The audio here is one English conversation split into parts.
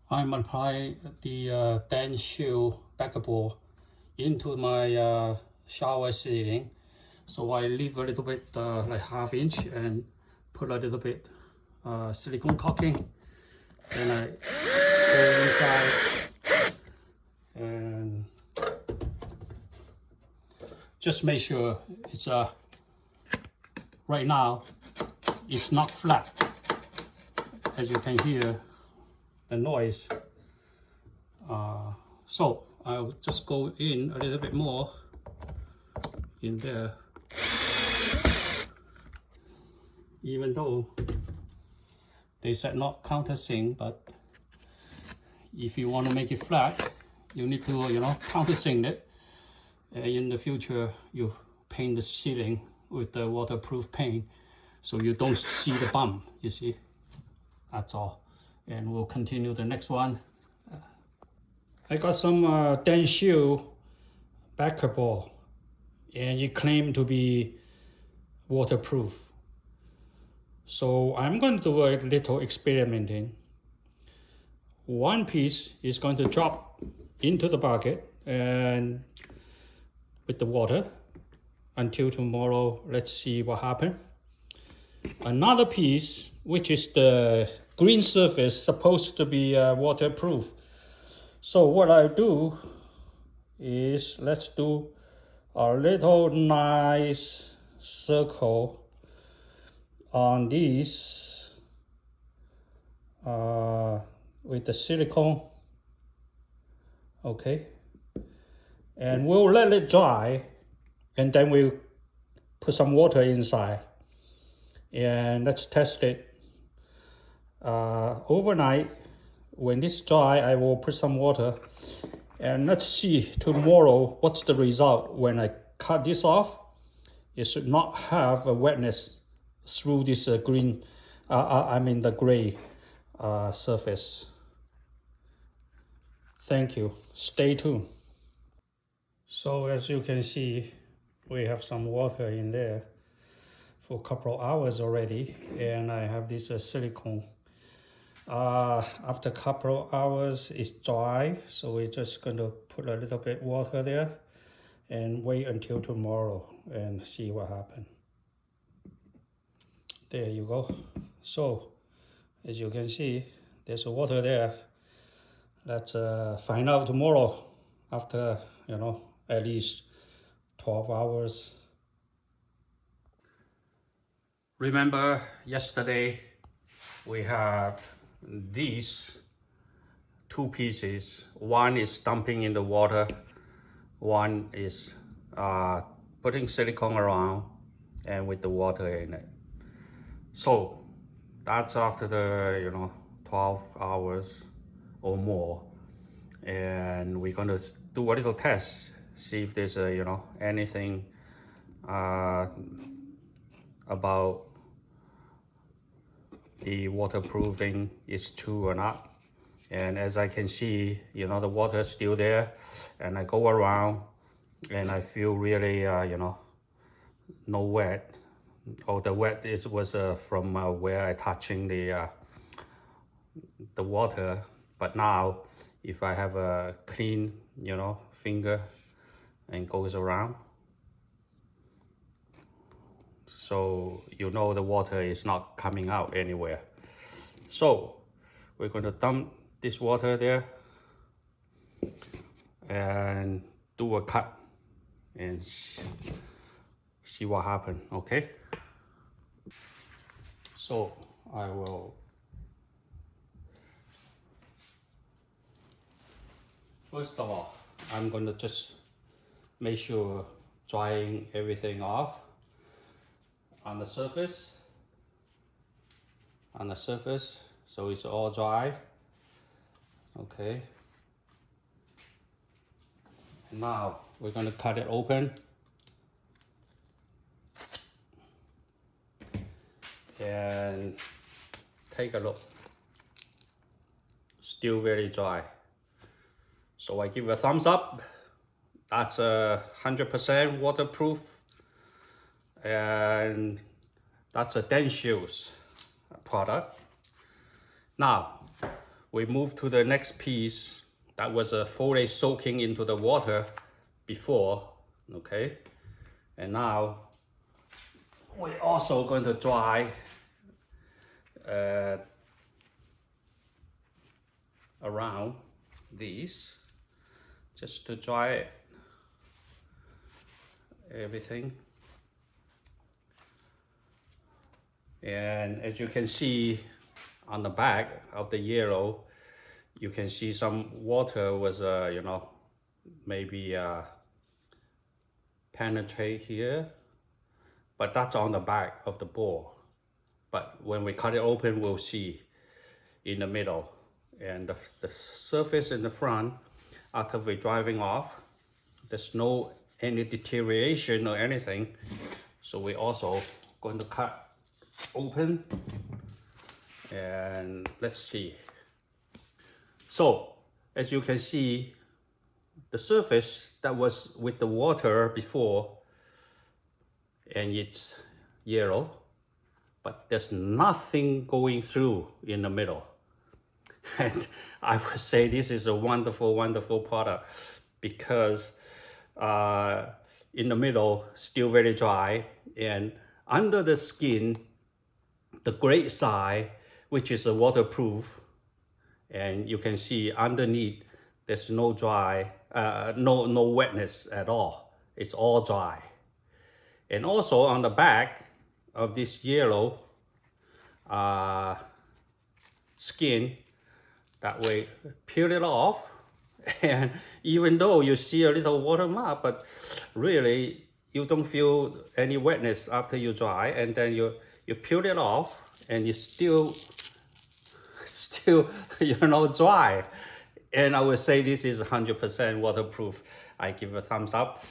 I'm applying the Densshield backboard into my shower ceiling. So I leave a little bit like ½ inch and put a little bit silicone caulking. Then I go inside and just make sure it's right now it's not flat. As you can hear the noise. So I'll just go in a little bit more in there. Even though they said not countersink, but if you want to make it flat, you need to, countersink it. In the future, you paint the ceiling with the waterproof paint so you don't see the bump, you see. That's all. And we'll continue the next one. I got some Densshield backboard, and it claimed to be waterproof. So I'm going to do a little experimenting. One piece is going to drop into the bucket and with the water until tomorrow. Let's see what happens. Another piece, which is the green surface, supposed to be waterproof. So what I do is let's do a little nice circle on these with the silicone. Okay, and we'll let it dry, and then we'll put some water inside, and let's test it overnight. When this dry, I will put some water, and let's see tomorrow what's the result. When I cut this off, it should not have a wetness through this the gray surface. Thank you. Stay tuned. So as you can see, we have some water in there for a couple of hours already, and I have this silicone. After a couple of hours, it's dry, so we're just going to put a little bit water there and wait until tomorrow and see what happens. There you go. So as you can see, there's water there. Let's find out tomorrow after, at least 12 hours. Remember yesterday we have these two pieces. One is dumping in the water, one is putting silicone around and with the water in it. So that's after the 12 hours or more, and we're going to do a little test, see if there's anything about the waterproofing is true or not. And as I can see, the water is still there, and I go around and I feel really no wet. Oh, the wet was from where I touching the water. But now if I have a clean finger and goes around, so the water is not coming out anywhere. So we're going to dump this water there and do a cut and see what happens. Okay, so I will first of all, I'm going to just make sure drying everything off on the surface, so it's all dry. Okay, and now we're going to cut it open and take a look. Still very dry, so I give a thumbs up. That's 100% waterproof, and that's a Densshield product. Now we move to the next piece that was fully soaking into the water before, okay? And now we're also going to dry around these, just to dry everything. And as you can see on the back of the yellow, you can see some water was, you know, maybe penetrate here, but that's on the back of the board. But when we cut it open, we'll see in the middle. And the surface in the front, after we're driving off, there's no any deterioration or anything. So we're also going to cut open and let's see. So as you can see, the surface that was with the water before, and it's yellow, but there's nothing going through in the middle. And I would say this is a wonderful, wonderful product because in the middle, still very dry, and under the skin, the great side, which is a waterproof, and you can see underneath, there's no dry, no wetness at all. It's all dry. And also on the back of this yellow skin, that way peel it off, and even though you see a little watermark, but really you don't feel any wetness after you dry, and then you peel it off and you still you know, dry. And I would say this is 100% waterproof. I give a thumbs up.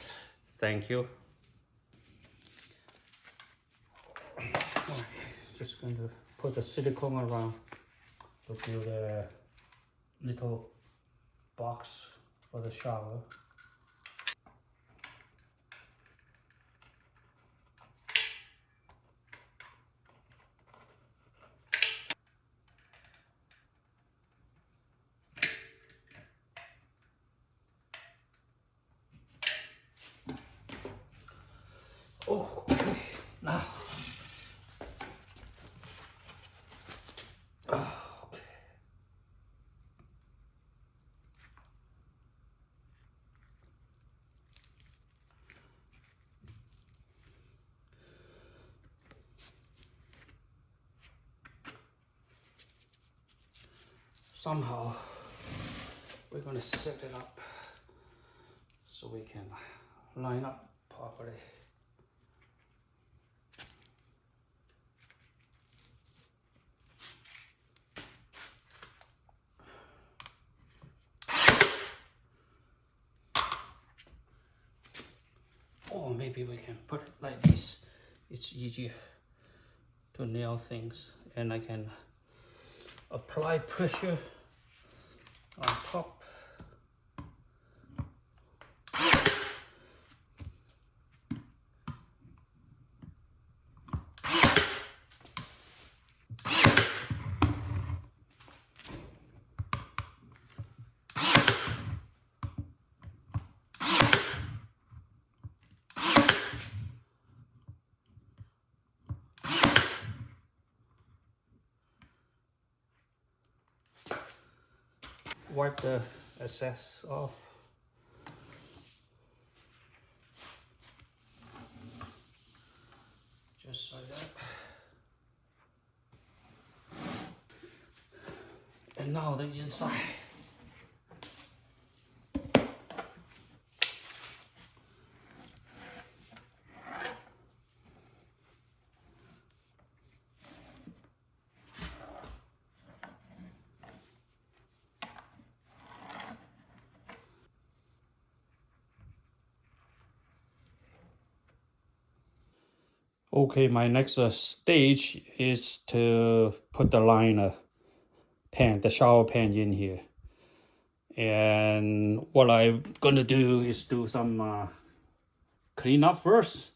Thank you. Just going to put the silicone around to build a little box for the shower. Okay, now. Okay. Somehow we're going to set it up so we can line up properly. Or maybe we can put it like this. It's easier to nail things, and I can apply pressure on top. Wipe the excess off. Just like that. And now the inside. Okay, my next stage is to put the liner pan, the shower pan in here. And what I'm gonna do is do some cleanup first.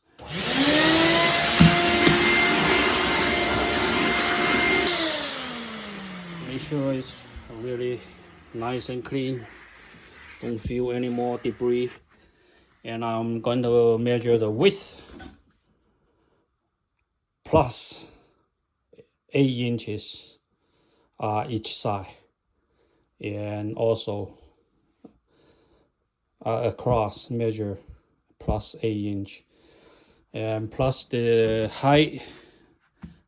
Make sure it's really nice and clean. Don't feel any more debris. And I'm going to measure the width plus 8 inches each side, and also across measure plus 8 inch, and plus the height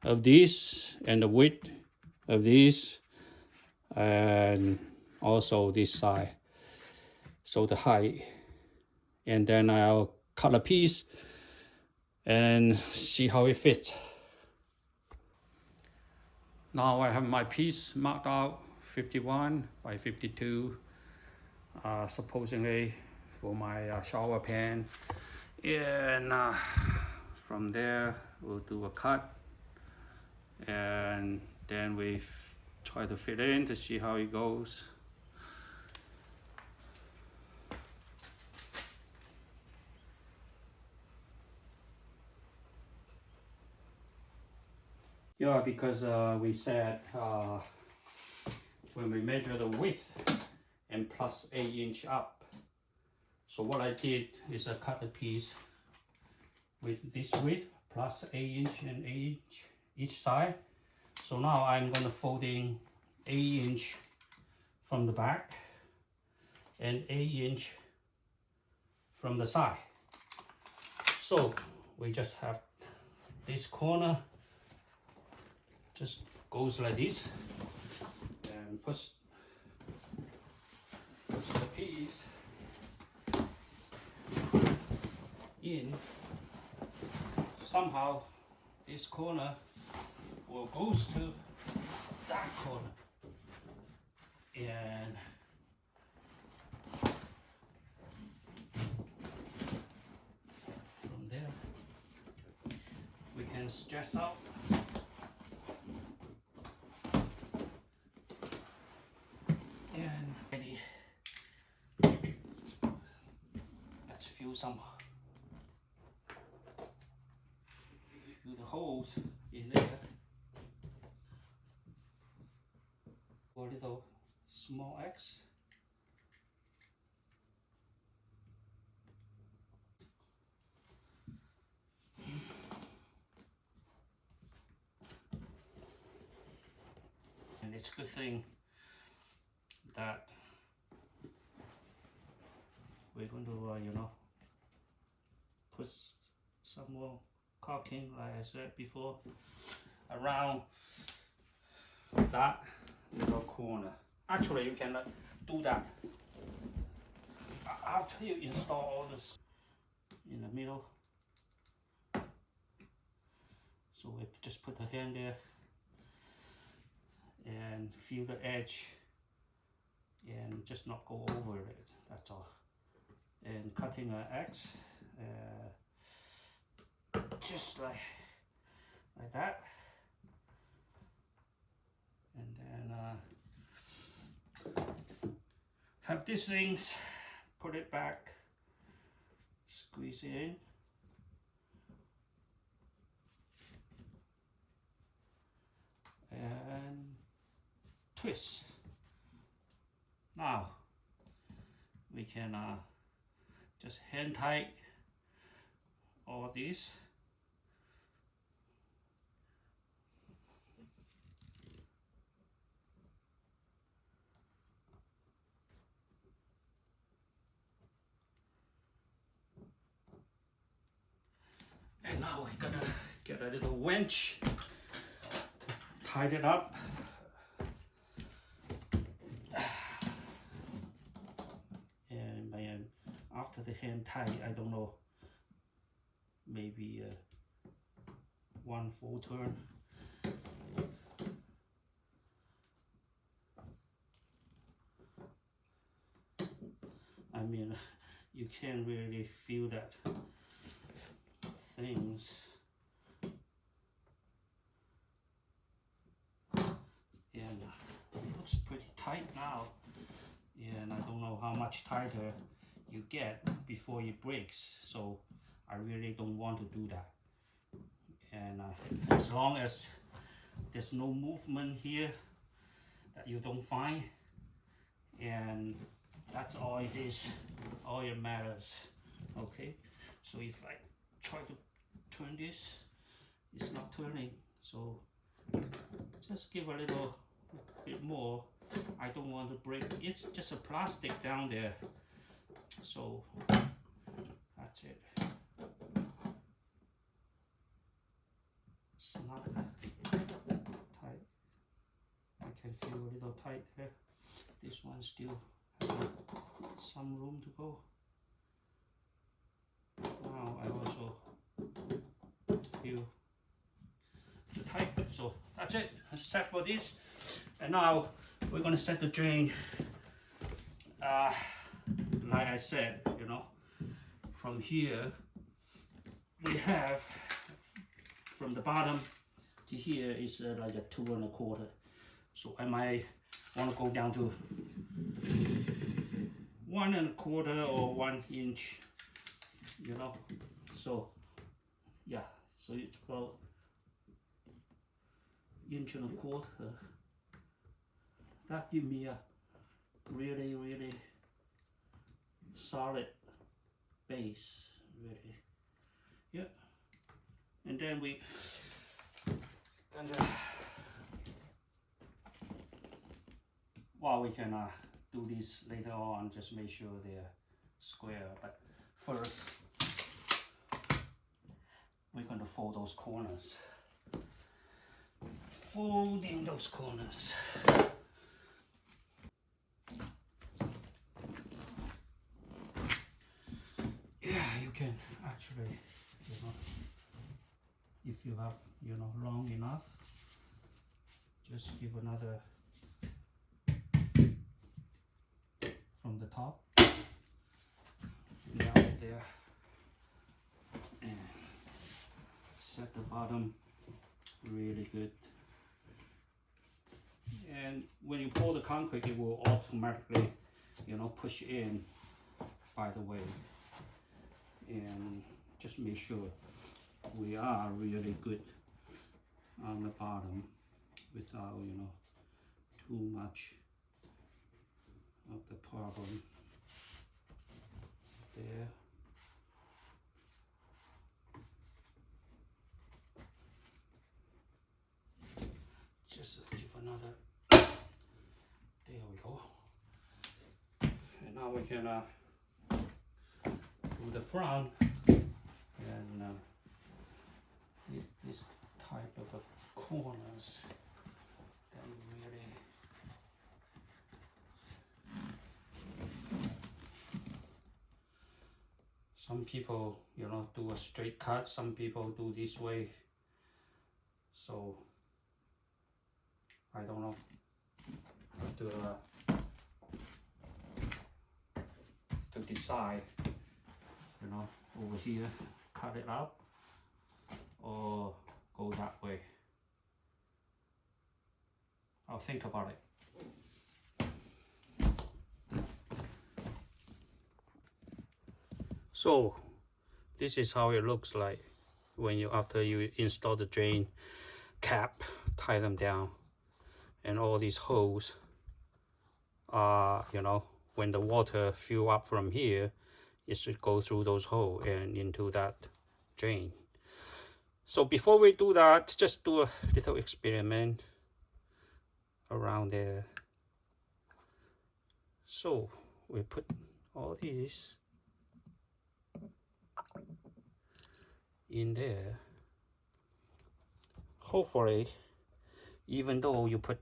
of this and the width of this, and also this side, so the height. And then I'll cut a piece and see how it fits. Now I have my piece marked out 51 by 52, supposedly for my shower pan. And from there we'll do a cut, and then we try to fit in to see how it goes. Yeah, because we said when we measure the width and plus 8 inch up. So what I did is I cut a piece with this width plus 8 inch and 8 inch each side. So now I'm going to fold in 8 inch from the back and 8 inch from the side. So we just have this corner just goes like this, and push the piece in. Somehow this corner will goes to that corner, and from there we can stretch out. And ready. Let's fill the holes in there. For a little small X. And it's a good thing that we're going to put some more caulking, like I said before, around that little corner. Actually, you can do that after you install all this in the middle. So we just put the hand there and feel the edge, and just not go over it, that's all. And cutting an X, just like that, and then have these things, put it back, squeeze it in, and twist. Now we can just hand tight all these. And now we're gonna get a little winch to tighten it up. And after the hand tight, I don't know, maybe one full turn. I mean, you can't really feel that things. And it looks pretty tight now. And I don't know how much tighter you get before it breaks. So I really don't want to do that. And as long as there's no movement here that you don't find, That's all it is. All it matters. Okay, so if I try to turn this, it's not turning. So just give a little bit more. I don't want to break. It's just a plastic down there. So that's it. It's not tight. I can feel a little tight there. This one still has some room to go. Now I also feel the tight. So that's it. Set for this. And now we're gonna set the drain. Like I said, you know, from here we have, from the bottom to here is like a 2 1/4. So I might want to go down to 1 1/4 or 1 inch, you know. So yeah, so it's about 1 1/4 inch. That gives me a really solid base, really. Yeah. And then we well, we can do this later on, just make sure they're square. But first we're going to fold those corners. Folding those corners. Yeah, you can actually, you know, if you have, you know, long enough, just give another from the top down there, and set the bottom really good. And when you pour the concrete, it will automatically, you know, push in, by the way. And just make sure we are really good on the bottom without, you know, too much of the problem there. Just give another, there we go. And now we can do the front, and this type of corners that really some people, you know, do a straight cut, some people do this way, so I don't know how to decide, you know, over here cut it up or go that way. I'll think about it. So this is how it looks like when you, after you install the drain cap, tie them down, and all these holes are, you know, when the water fill up from here, it should go through those holes and into that drain. So before we do that, just do a little experiment around there. So we put all these in there. Hopefully, even though you put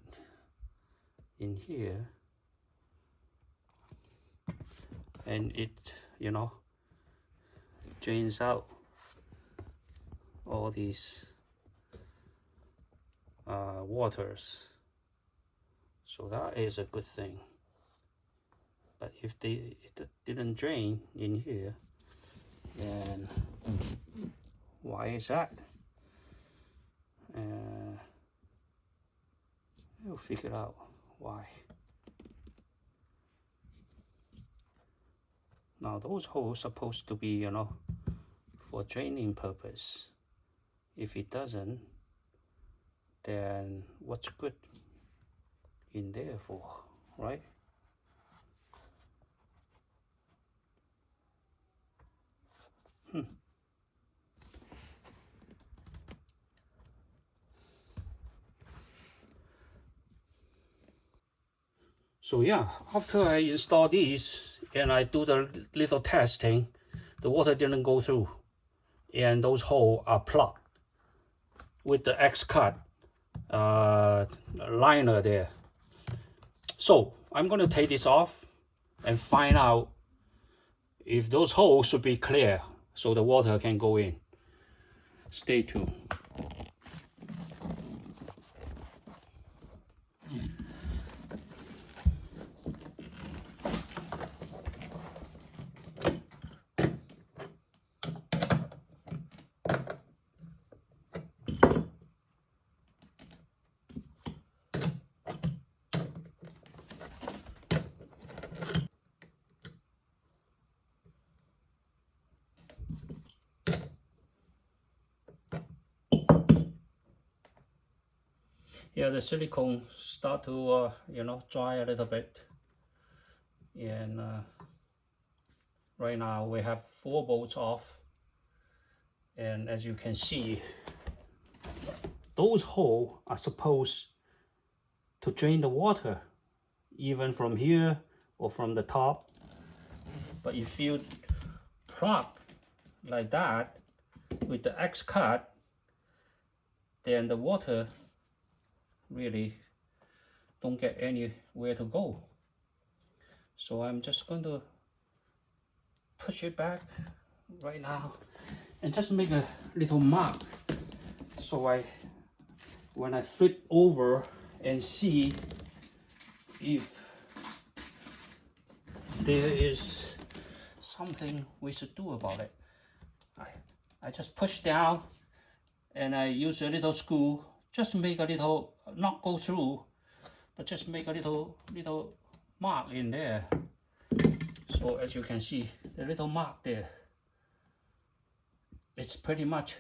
in here and it, you know, drains out all these waters, so that is a good thing. But if it didn't drain in here, then why is that? We'll figure out why. Now those holes supposed to be, you know, for draining purpose. If it doesn't, then what's good in there for, right? So yeah, after I install these and I do the little testing, the water didn't go through, and those holes are plugged with the X-cut liner there. So I'm going to take this off and find out if those holes should be clear so the water can go in. Stay tuned. Yeah, the silicone start to dry a little bit, and right now we have 4 bolts off, and as you can see, those holes are supposed to drain the water even from here or from the top. But if you plug like that with the X-cut, then the water really don't get anywhere to go. So I'm just going to push it back right now and just make a little mark, so when I flip over and see if there is something we should do about it. I just push down and I use a little screw, just make a little, not go through, but just make a little mark in there. So as you can see, the little mark there, it's pretty much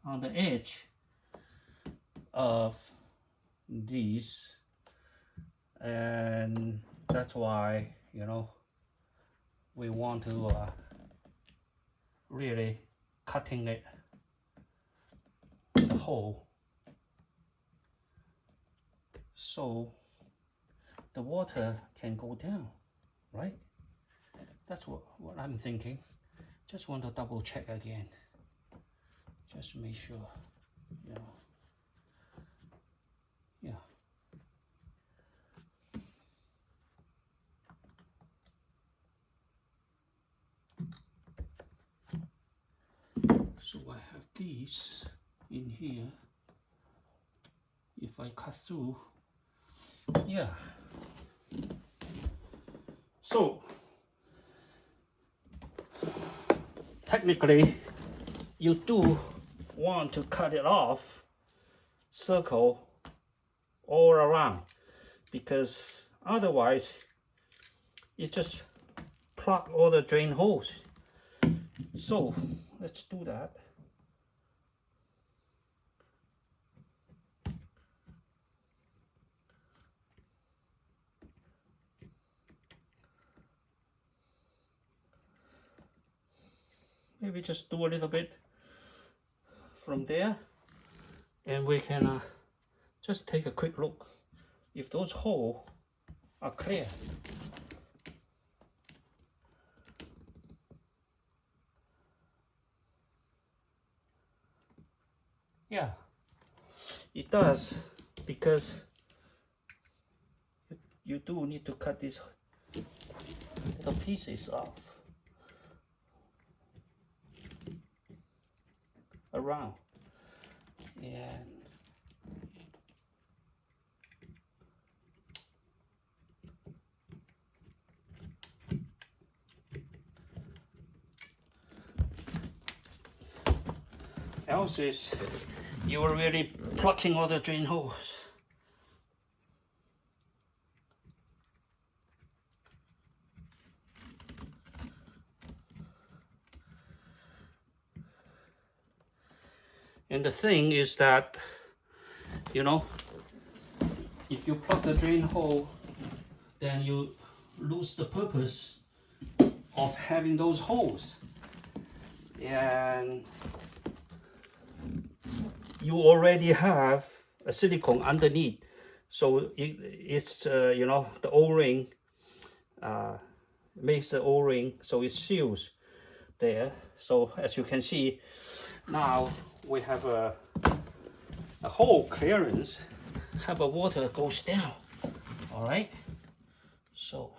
on the edge of these, and that's why we want to really cutting it, the hole, so the water can go down, right? That's what I'm thinking. Just want to double check again, just make sure, yeah. So I have these in here. If I cut through, yeah. So technically, you do want to cut it off, circle all around, because otherwise it just plug all the drain holes. So let's do that. Maybe just do a little bit from there, and we can just take a quick look if those holes are clear. Yeah, it does, because you do need to cut these little pieces off around, and else is you are really plugging all the drain holes. And the thing is that, if you plug the drain hole, then you lose the purpose of having those holes. and you already have a silicone underneath, so it's you know, the O-ring makes the O-ring so it seals there. So as you can see, now we have a hole clearance, have a water goes down. All right, so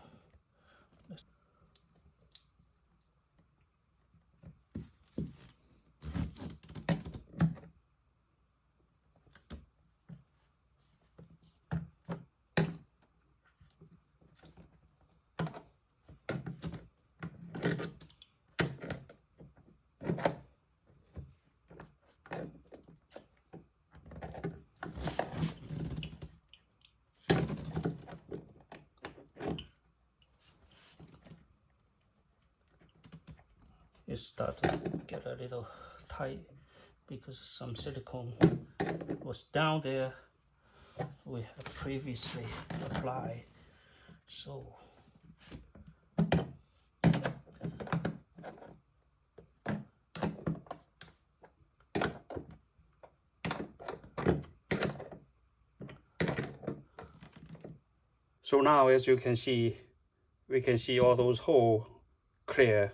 it start to get a little tight because some silicone was down there we have previously applied. So now, as you can see, we can see all those holes clear,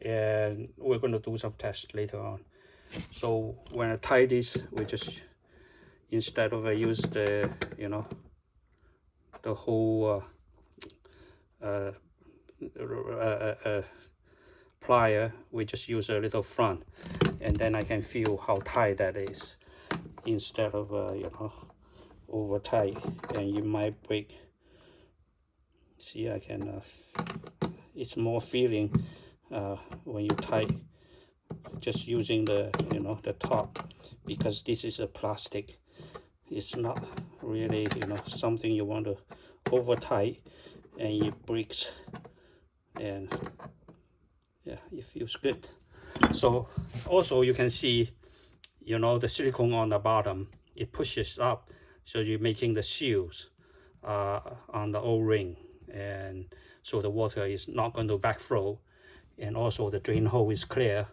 and we're going to do some tests later on. So when I tie this, we just, instead of I use the, you know, the whole plier, we just use a little front, and then I can feel how tight that is, instead of you know, over tight, and you might break. See, I can it's more feeling when you tie, just using the, you know, the top, because this is a plastic. It's not really, you know, something you want to over tight and it breaks, and yeah, it feels good. So also you can see, you know, the silicone on the bottom, it pushes up, so you're making the seals on the O-ring, and so the water is not going to backflow, and also the drain hole is clear.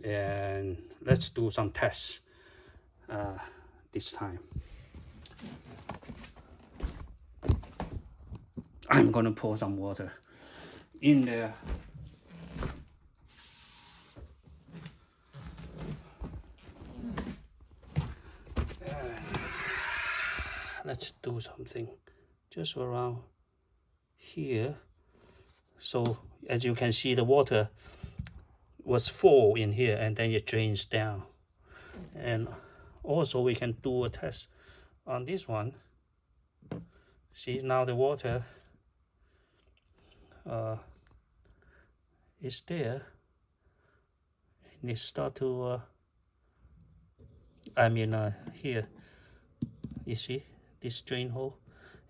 And let's do some tests this time. I'm gonna pour some water in there. Let's do something just around here. So as you can see, the water was full in here, and then it drains down. And also we can do a test on this one. See, now the water is there, and it start to here, you see this drain hole,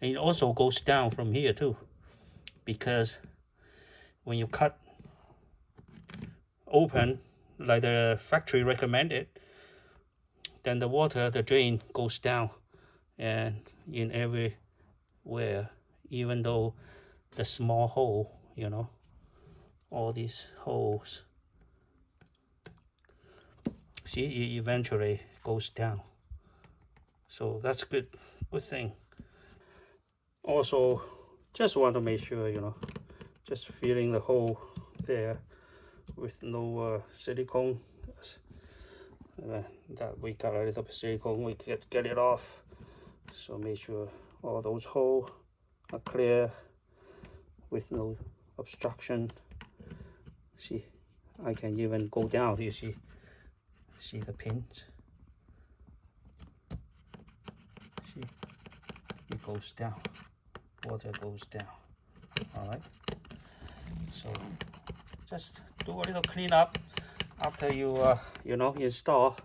and it also goes down from here too, because when you cut open like the factory recommended, then the water, the drain goes down and in everywhere, even though the small hole, you know, all these holes, see, it eventually goes down. So that's good thing. Also, just want to make sure, you know, just filling the hole there with no silicone. That we got a little bit silicone, we get it off. So make sure all those holes are clear with no obstruction. See, I can even go down. You see the pins. See, it goes down. Water goes down. All right. So just do a little cleanup after you you know, install.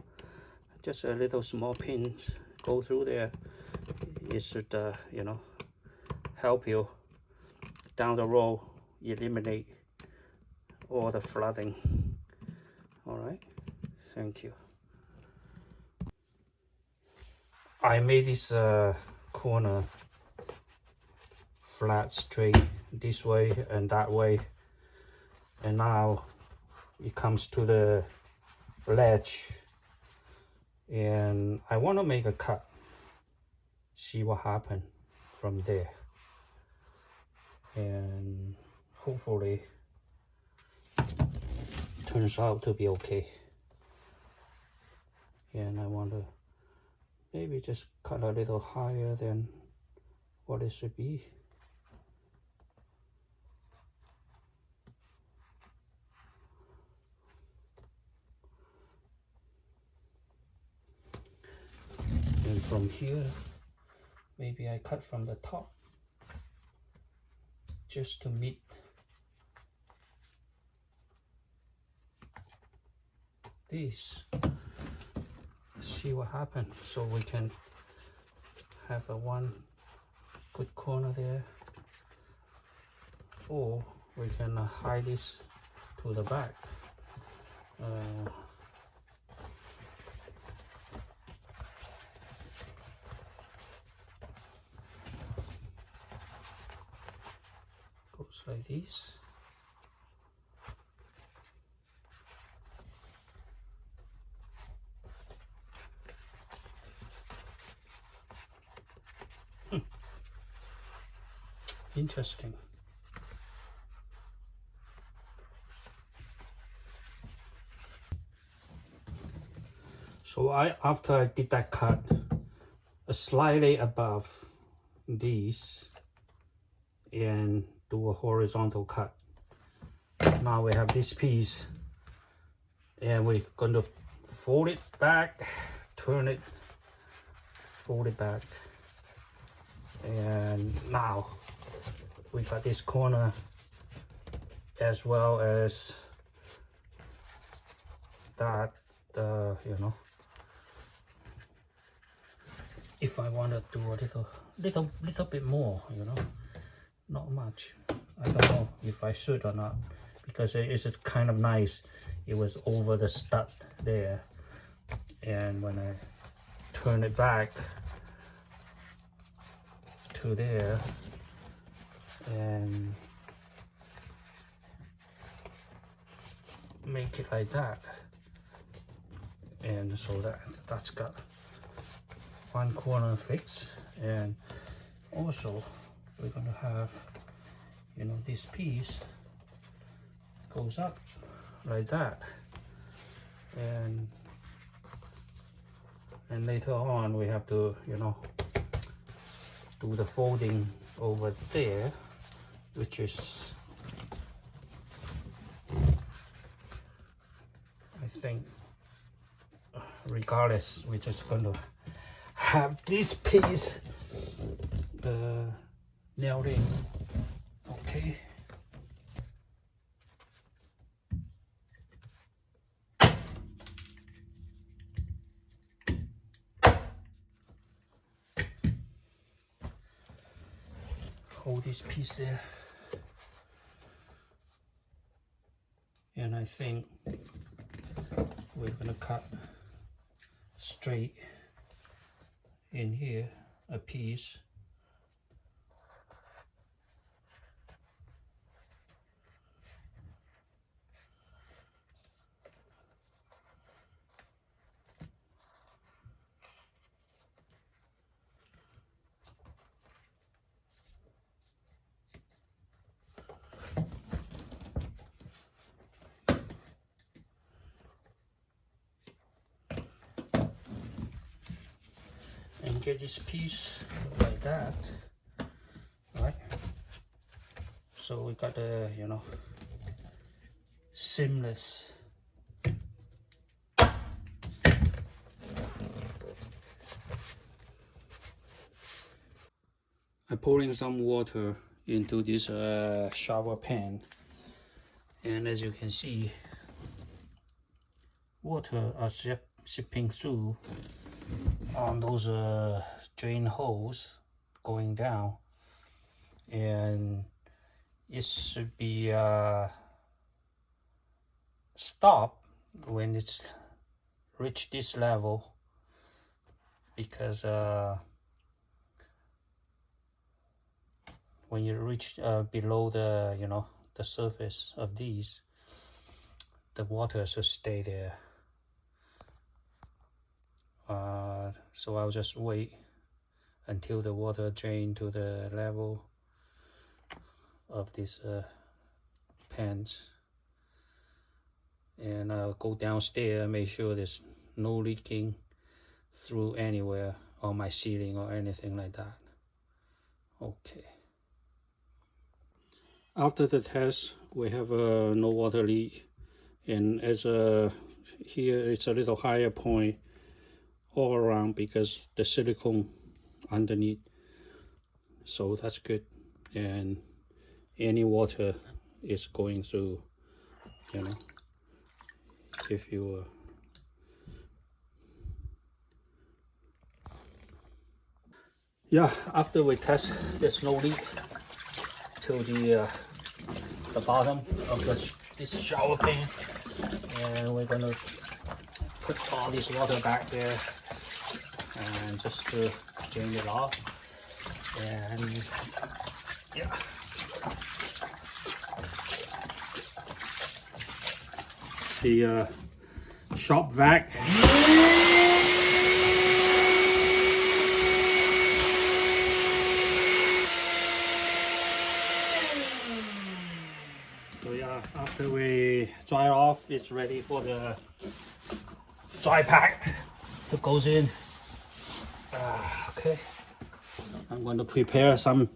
Just a little small pins go through there. It should you know, help you down the road, eliminate all the flooding. All right, thank you. I made this corner flat, straight, this way and that way, and now it comes to the ledge, and I want to make a cut, see what happened from there, and hopefully turns out to be okay. And I want to maybe just cut a little higher than what it should be. And from here, maybe I cut from the top just to meet this. Let's see what happens, so we can have a one good corner there, or we can hide this to the back. Goes like this. Interesting. So after I did that cut, slightly above these, and do a horizontal cut. Now we have this piece, and we're going to fold it back, turn it, fold it back, and now we got this corner as well as that. You know, if I want to do a little bit more, you know, not much. I don't know if I should or not, because it's kind of nice. It was over the stud there, and when I turn it back to there and make it like that, and so that's got one corner fixed. And also we're going to have, you know, this piece goes up like that, and later on we have to, you know, do the folding over there, which is, I think, regardless, we're just going to have this piece nailed in. Okay. Hold this piece there, and I think we're gonna cut straight in here a piece. And get this piece like that, right? So we got the, you know, seamless. I poured in some water into this shower pan, and as you can see, water are sipping through on those drain holes going down, and it should be stopped when it's reached this level, because when you reach below the, you know, the surface of these, the water should stay there. So I'll just wait until the water drain to the level of these pans, and I'll go downstairs, make sure there's no leaking through anywhere on my ceiling or anything like that. Okay. After the test, we have no water leak, and as here it's a little higher point all around because the silicone underneath, so that's good. And any water is going through, you know, if you yeah, after we test, there's no leak to the bottom of this shower pan, and we're gonna put all this water back there and just to drain it off. And yeah, the shop vac. So yeah, after we dry off, it's ready for the dry pack that goes in. Okay, I'm going to prepare some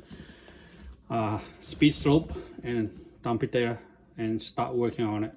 speed slope and dump it there and start working on it.